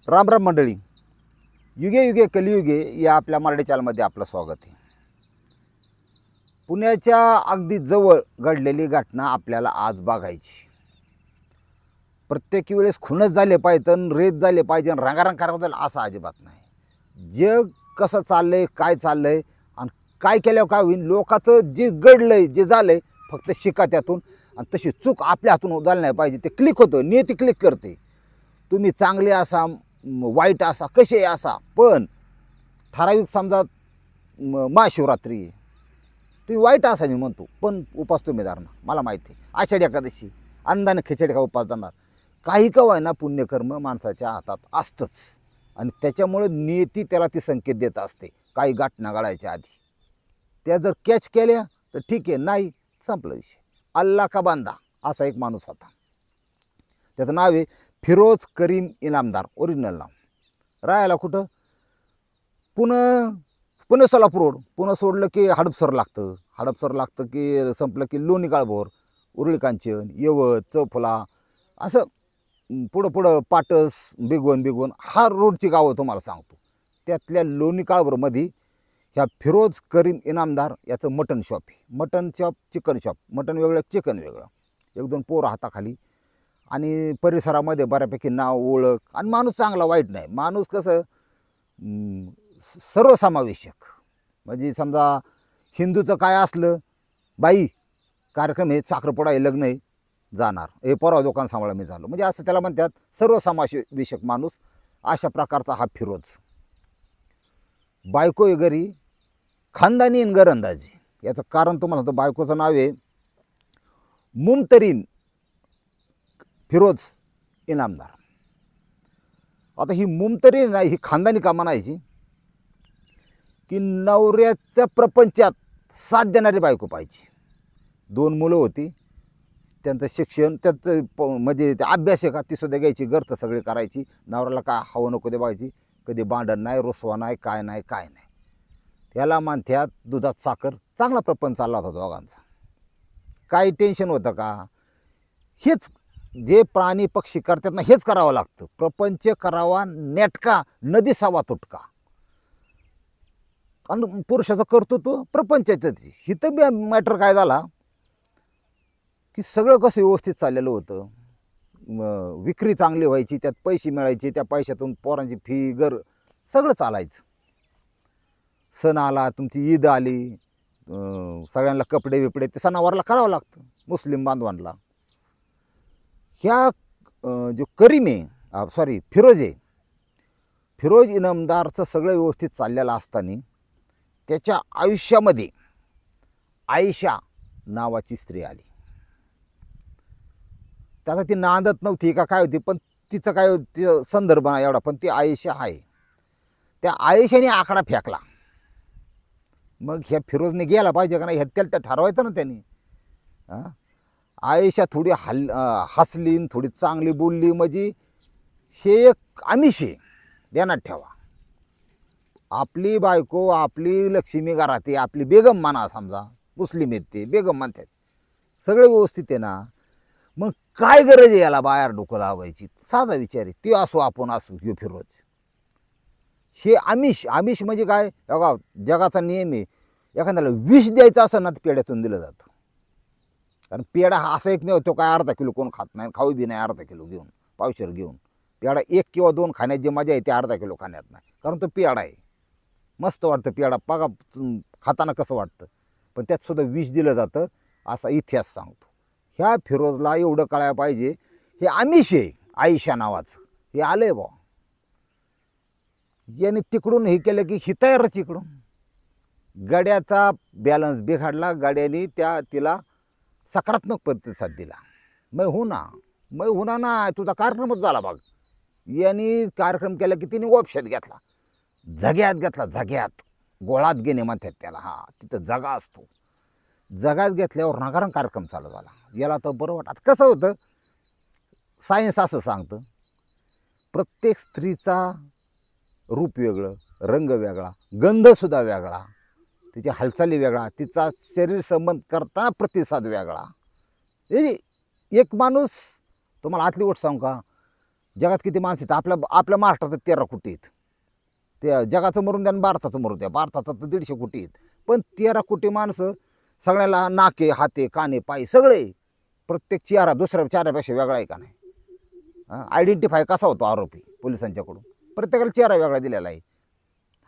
राम राम मंडळी, युगे युगे कलियुगे या आपल्या मराठी चॅनलमध्ये आपलं स्वागत आहे. पुण्याच्या अगदी जवळ घडलेली घटना आपल्याला आज बघायची. प्रत्येक वेळेस खूनच झाले पाहिजे आणि रेप झाले पाहिजे आणि रंगारंग करावं जाईल असं अजिबात नाही. जग कसं चाललंय, काय चाललंय आणि काय केल्यावर काय होईल, लोकांचं जे घडलंय जे झालंय फक्त शिका त्यातून. आणि तशी चूक आपल्या हातून झाली नाही पाहिजे. ते क्लिक होतं, नियती क्लिक करते. तुम्ही चांगले असा वाईट असा कसे असा, पण ठराविक समजा महाशिवरात्री तुम्ही वाईट असा मी म्हणतो, पण उपास तुम्ही धरणार. मला माहिती आहे आषाढी एकादशी अन्नदान खिचडी का उपास धरणार. काही कवाय ना पुण्यकर्म माणसाच्या हातात असतंच आणि त्याच्यामुळे नियती त्याला ती संकेत देत असते. काही घटना घडायच्या आधी त्या जर कॅच केल्या तर ठीक आहे, नाही संपला विषय. अल्ला का बांदा असा एक माणूस होता. त्याचं नाव आहे फिरोज करीम इनामदार. ओरिजिनल नाव. राहायला कुठं? पुणे सोलापूर रोड. पुणे सोडलं की हडपसर लागतं. हडपसर लागतं की संपलं की लोणी काळभोर, उरळी कांचन, यवत, चौफुला, असं पुढं पुढं पाटस, बिगवण हा रोडची गावं तुम्हाला सांगतो. त्यातल्या लोणी काळभोरमध्ये ह्या फिरोज करीम इनामदार याचं मटन शॉप आहे. Mutton shop, chicken shop. Mutton वेगळं, चिकन वेगळं. एक दोन पोरं हाताखाली आणि परिसरामध्ये बऱ्यापैकी नाव, ओळख आणि माणूस चांगला, वाईट नाही. माणूस कसं सर्वसमावेशक. म्हणजे समजा हिंदूचं काय असलं, बाई कार्यक्रम आहे, साखरपुडा आहे, लग्न आहे, जाणार. हे परवा दुकान सांभाळा मी झालो, म्हणजे असं त्याला म्हणतात सर्वसमावेशक माणूस. अशा प्रकारचा हा फिरोज. बायको आहे घरी, खानदानी आणि घरंदाजी. याचं कारण तुम्हाला सांगतो. बायकोचं नाव आहे मुमतरीन फिरोज इनामदार. आता ही मुमतरीन नाही, ही खानदानी का म्हणायची की नवऱ्याच्या प्रपंचात साथ देणारी बायको पाहिजे. 2 मुलं होती, त्यांचं शिक्षण, त्याचं म्हणजे ते अभ्यास आहे का ती सुद्धा घ्यायची, घरचं सगळे करायची. नवऱ्याला काय हवं नको ते बघायची. कधी भांडण नाही, रुसवा नाही, काय नाही काय नाही. त्याला म्हणत्यात दुधात साखर. चांगला प्रपंच चालला होता दोघांचा. काही टेन्शन होतं का? हेच जे प्राणी पक्षी करतात ना, हेच करावं लागतं. प्रपंच करावा नेटका, नदी सावा तुटका. आणि पुरुषाचं कर्तृत्व प्रपंचाचं. हिथं मॅटर काय झाला की सगळं कसं व्यवस्थित चाललेलं होतं. विक्री चांगली व्हायची, त्यात पैसे मिळायचे, त्या पैशातून पोरांची फी, घर सगळं चालायचं. सण आला, तुमची ईद आली, सगळ्यांना कपडे बिपडे ते सणावारला करावं लागतं मुस्लिम बांधवांना. ह्या जो करीम आहे, सॉरी फिरोज आहे, फिरोज इनामदारचं सगळं व्यवस्थित चाललेलं असताना त्याच्या आयुष्यामध्ये आयशा नावाची स्त्री आली. त्याचा ती नांदत नव्हती का काय होती, पण तिचं काय संदर्भ नाही एवढा, पण ती आयशा आहे. त्या आयशाने आकडा फेकला. मग ह्या फिरोजने गेला पाहिजे का नाही, ह्या त्याला ठरवायचं ना त्यांनी. आयशा थोडी हसली, थोडी चांगली बोलली, म्हणजे हे एक आमिष आहे, ध्यानात ठेवा. आपली बायको, आपली लक्ष्मी घरात आहे, आपली बेगम माना. समजा मुस्लिम आहेत ते बेगम मानतात, सगळं व्यवस्थित आहे ना. मग काय गरज आहे याला बाहेर डोकं लावायची? साधा विचार आहे. ते असो, आपण असो, ह्यो फिरोज. हे आमिष. आमिष म्हणजे काय? बघा, जगाचा नियम आहे, एखाद्याला विष द्यायचं असं ना, तर पेड्यातून दिलं जातं. कारण पेढा हा असा एकमेव, तो काय अर्धा किलो कोण खात नाही, खाऊ बी नाही अर्धा किलो घेऊन, पावशेर घेऊन. पेढा 1 किंवा 2 खाण्यात जी मजा आहे ती अर्धा किलो खाण्यात नाही. कारण तो पेढा आहे, मस्त वाटतं पेढा, बघा खाताना कसं वाटतं, पण त्यात सुद्धा विष दिलं जातं, असा इतिहास सांगतो. ह्या फिरोजला एवढं कळायला पाहिजे, हे आमिष आहे आयशा नावाचं. हे आलंय बा, याने तिकडून हे केलं की ही तयारच. इकडून गाड्याचा बॅलन्स बिघडला. गाड्याने तिला सकारात्मक प्रतिसाद दिला. मै होना ना, तुझा कार्यक्रमच झाला बघ. यांनी कार्यक्रम केला की तिने वॉपशात घेतला, झग्यात घेतला. झग्यात गोळात घेणे म्हणतात त्याला. हा, तिथं जगा असतो. जगात घेतल्यावर नागारण कार्यक्रम चालू झाला. याला तर बरं वाटत. कसं होतं, सायन्स असं सांगतं, प्रत्येक स्त्रीचा रूप वेगळं, रंग वेगळा, गंधसुद्धा वेगळा, तिची हालचाली वेगळा, तिचा शरीर संबंध करताना प्रतिसाद वेगळा. एक माणूस, तुम्हाला आतली गोष्ट सांगू का, जगात किती माणसं आहेत? आपल्या आपल्या महाराष्ट्रात 13 कोटी आहेत. त्या जगाचं मरून द्या आणि भारताचं मरून द्या, भारताचं तर 150 कोटी आहेत. पण 13 कोटी माणसं, सगळ्याला नाके, हाते, काने, पाय सगळे, प्रत्येक चेहरा दुसऱ्या चेहऱ्यापेक्षा वेगळा आहे का नाही? आयडेंटिफाय कसा होतो आरोपी पोलिसांच्याकडून? प्रत्येकाला चेहरा वेगळा दिलेला आहे.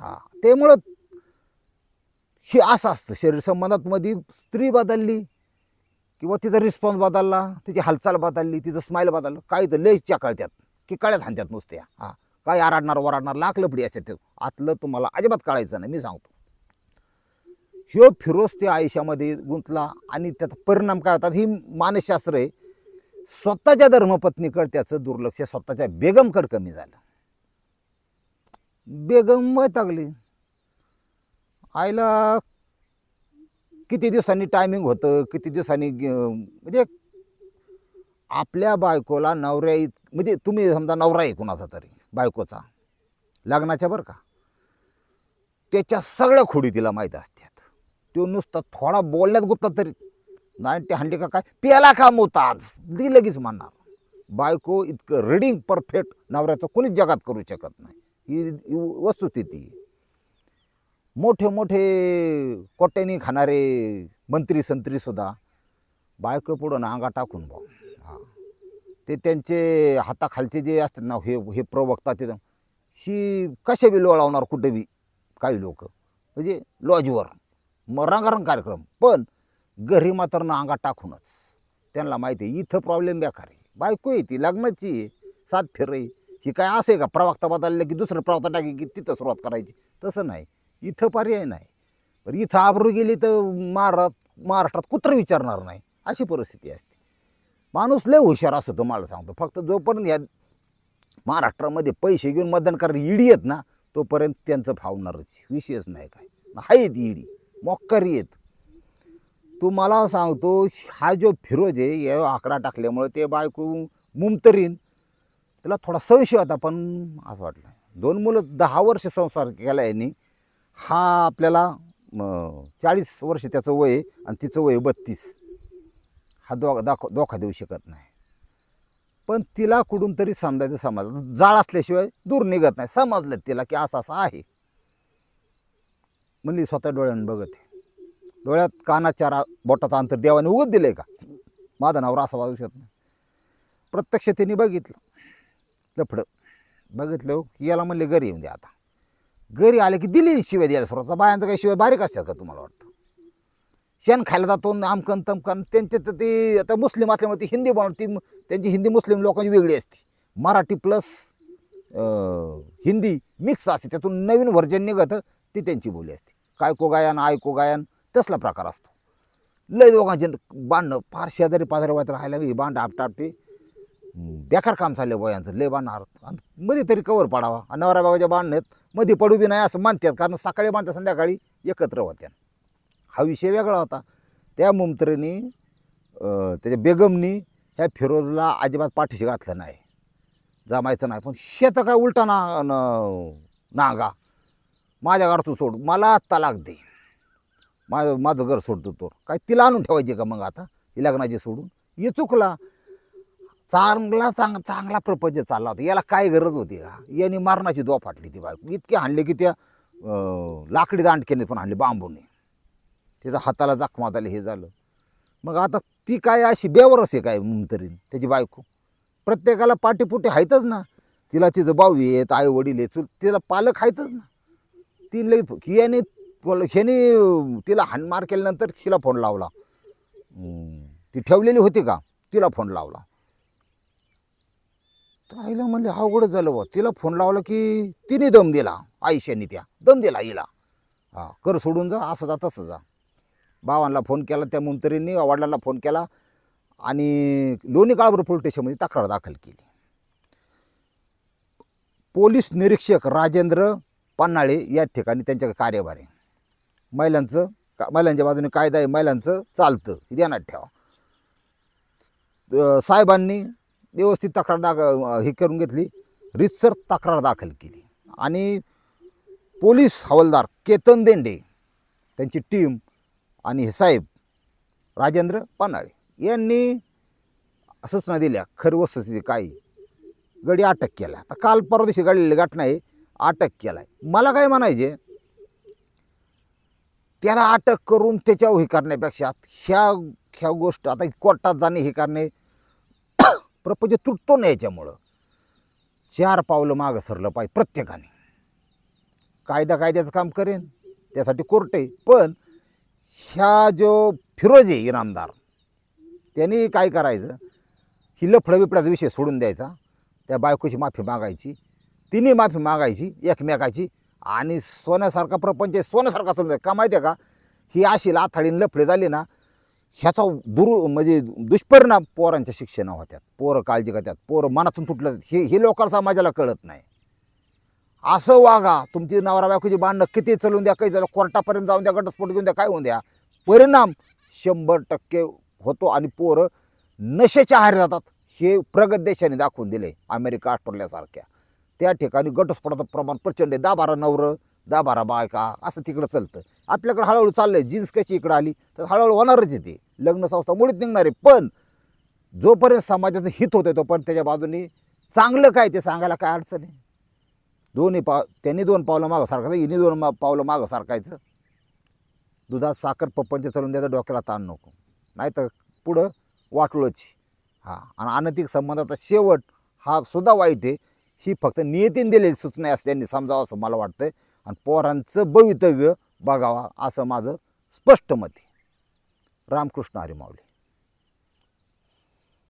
हां, त्यामुळं हे असं असतं. शरीर संबंधामध्ये स्त्री बदलली किंवा तिचा रिस्पॉन्स बदलला, तिची हालचाल बदलली, तिचं स्माईल बदललं, काही तर लयच चकळत्यात की कळ्यात हाणत्यात नुसत्या. हां, काय आराडणार वराडणार लाख लफडी असते. ते आतलं तुम्हाला अजिबात कळायचं नाही, मी सांगतो. ह्यो फिरोज त्या आयुष्यामध्ये गुंतला आणि त्याचा परिणाम काय होतात? ही मानसशास्त्र आहे. स्वतःच्या धर्मपत्नीकडे त्याचं दुर्लक्ष स्वतःच्या बेगमकडे कमी झालं. बेगम वैतागली. आईला किती दिवसांनी टायमिंग होतं, किती दिवसांनी म्हणजे आपल्या बायकोला नवऱ्या म्हणजे तुम्ही समजा नवरा आहे कुणाचा तरी बायकोचा लग्नाच्या, बरं का, त्याच्या सगळ्या खोडी तिला माहीत असतात. तो नुसता थोडा बोलण्यात गुप्तात तरी नाही ते हांडी का काय प्याला का मोताज ती लगेच म्हणणार. बायको इतकं रिडिंग परफेक्ट नवऱ्याचं कोणीच जगात करू शकत नाही. ही वस्तुस्थिती. मोठे मोठे कोट्यानी खाणारे मंत्री संत्री सुद्धा बायको पुढं नांगा टाकून भाऊ, हां, ते त्यांचे हाताखालचे जे असतात ना, हे प्रवक्ता, ते शी कशा बी लोळावणार कुठे बी काही लोक, म्हणजे लॉजवर मग रंगारंग कार्यक्रम, पण घरी मात्र नांगा टाकूनच. त्यांना माहिती आहे इथं प्रॉब्लेम बेकार आहे. बायको आहे ती लग्नाची आहे, 7 फेरे. ही काय असं आहे का प्रवक्ता बदलले की दुसरं प्रवक्ता टाकी की तिथं सुरुवात करायची? तसं नाही, इथं पर्याय नाही. पण इथं आबरू गेली तर महाराष्ट्रात कुत्रं विचारणार नाही, अशी परिस्थिती असते. माणूस लय हुशार असतो तुम्हाला सांगतो. फक्त जोपर्यंत या महाराष्ट्रामध्ये पैसे घेऊन मतदान करायला ईडी आहेत ना, तोपर्यंत त्यांचं फावणारच, विषयच नाही. काय आहेत ईडी मोक्कारी आहेत. तुम्हाला सांगतो, हा जो फिरोज आहे या आकडा टाकल्यामुळे ते बायको मुमतरीन त्याला थोडा संशय होता, पण असं वाटलं 2 मुलं 10 वर्ष संसार केला यांनी. हा आपल्याला 40 वर्ष त्याचं वय आणि तिचं वय 32. हा धोका देऊ शकत नाही. पण तिला कुठून तरी समजायचं, समजलं जाळ असल्याशिवाय दूर निघत नाही. समजलं तिला की असं असं आहे. म्हणली स्वतः डोळ्यानं बघत आहे. डोळ्यात कानाच्या बोटाचं अंतर देवाने उगत दिलं आहे का? माझा नवरा असा वागू शकत नाही. प्रत्यक्ष त्यांनी बघितलं, लफडं बघितलं की याला म्हणले घरी येऊन द्या. आता घरी आले की दिली शिवाय द्यायला सुरुवात. बायांचं काही शिवाय बारीक असतात का तुम्हाला वाटतं? शेण खायला जातो आमकन तमकन. त्यांचे तर ते आता मुस्लिम असल्यामुळे ती हिंदी बनवती, त्यांची हिंदी मुस्लिम लोकांची वेगळी असते. मराठी प्लस हिंदी मिक्स असते, त्यातून नवीन व्हर्जन निघतं, ती त्यांची बोली असते. काय को गायन आयको गायन तसला प्रकार असतो. लय दोघांचे बांधणं, फार शेजारी पाजारी वायत राहायला ही बांध आपटापटे बेकार काम चाललं वयांचं. लय बांधणार आणि मध्ये तरी कवर पडावा. नवरा बाबाच्या बांधण्यात मध्ये पडू बी नाही असं मानतात, कारण सकाळी बांधतात संध्याकाळी एकत्र होत्या. हा विषय वेगळा होता. त्या मुमतरीने त्याच्या बेगमनी ह्या फिरोजला अजिबात पाठीशी घातलं नाही, जमायचं नाही. पण शेत काय उलटा नागा, माझ्या घरातून सोड, मला तलाक दे, माझं घर सोडतो. तो काय तिला आणून ठेवायचे का मग आता ही लग्नाची सोडून? हे चुकला. चांगला प्रपंच चालला होता, याला काय गरज होती का? याने मारणाची दो फाटली ती बायको. इतके हाणले की त्या लाकडी दांडक्याने पण हाणले, बांबूने. त्याच्या हाताला जखमा झाली, हे झालं. मग आता ती काय अशी बेवरच आहे काय तरी त्याची बायको? प्रत्येकाला पाठीपुटी आहेतच ना. तिला तिचं भाऊ आहेत, आई वडील आहेत, तिला पालक आहेतच ना. ती लई याने ह्याने तिला हाणमार केल्यानंतर तिला फोन लावला. ती ठेवलेली होती का, तिला फोन लावला. तर आईला म्हणले अवघडच झालं बा. तिला फोन लावला की तिने दम दिला, आयुष्याने त्या दम दिला हिला. हां, कर सोडून जा, असं जा तसं जा. भावांना फोन केला, त्या मुंतरींनी वडिलांना फोन केला आणि लोणी काळभोर पोलीस स्टेशनमध्ये तक्रार दाखल केली. पोलीस निरीक्षक राजेंद्र पन्हाळे या ठिकाणी त्यांच्या कार्यभार आहे. महिलांच्या बाजूने कायदा आहे, महिलांचं चालतं, हे ध्यानात ठेवा. साहेबांनी व्यवस्थित तक्रार हे करून घेतली, रीतसर तक्रार दाखल केली आणि पोलीस हवालदार केतन देंडे, त्यांची टीम आणि हे साहेब राजेंद्र पन्हाळे यांनी सूचना दिल्या. खरी वस्तुस्थिती काय गडी अटक केला. आता काल परवा दिवशी घडलेली घटना आहे, अटक केलाय. मला काय म्हणायचे, त्याला अटक करून त्याच्यावर हे करण्यापेक्षा ह्या गोष्ट आता कोर्टात जाणे हे करणे प्रपंच तुटतो ना. याच्यामुळं 4 पावलं मागं सरलं पाहिजे प्रत्येकाने. कायद्याचं काम करेन त्यासाठी कोर्ट आहे, पण ह्या जो फिरोज आहे इनामदार, त्यांनी काय करायचं, ही लफडं बिफड्याचा विषय सोडून द्यायचा. त्या बायकोची माफी मागायची, तिने माफी मागायची एकमेकाची, आणि सोन्यासारखा प्रपंच सोन्यासारखा चालू का माहिती आहे का. ही अशी लाथाडीन लफडे झाली ना, ह्याचा म्हणजे दुष्परिणाम पोरांच्या शिक्षणावर होत्यात. पोरं काळजी करतात, पोरं मनातून तुटलं. हे लोकांना समाजाला कळत नाही. असं वागा, तुमची नवरा बायकोची भांडणं किती चालून द्या, काही झालं कोर्टापर्यंत जाऊन द्या, घटस्फोट घेऊन द्या, काय होऊन द्या, परिणाम 100% होतो. आणि पोरं नशेच्या आहारी जातात. हे प्रगत देशाने दाखवून दिले, अमेरिका ऑस्ट्रेलियासारख्या. त्या ठिकाणी घटस्फोटाचं प्रमाण प्रचंड आहे. 10-12 नवरं 10-12 बायका असं तिकडं चालतं. आपल्याकडे हळूहळू चाललंय. जीन्स कशी इकडं आली तर हळूहळू होणारच येते. लग्न संस्था मुळीच निघणार आहे. पण जोपर्यंत समाजाचं हित होतं तोपर्यंत त्याच्या बाजूने चांगलं काय ते सांगायला काय अडचण आहे. त्यांनी 2 पावलं मागं सारखायचं, हिने 2 पावलं मागं सारखायचं. दुधात साखर प्रपंच चालून द्यायचं, डोक्याला ताण नको, नाही तर पुढं वाटोळची. आणि अनैतिक संबंधाचा शेवट हा सुद्धा वाईट आहे. ही फक्त नियतीने दिलेली सूचना असं त्यांनी समजावं असं मला वाटतंय. आणि पोरांचं भवितव्य बघावा असं माझं स्पष्ट मत आहे. रामकृष्ण हरी माऊली.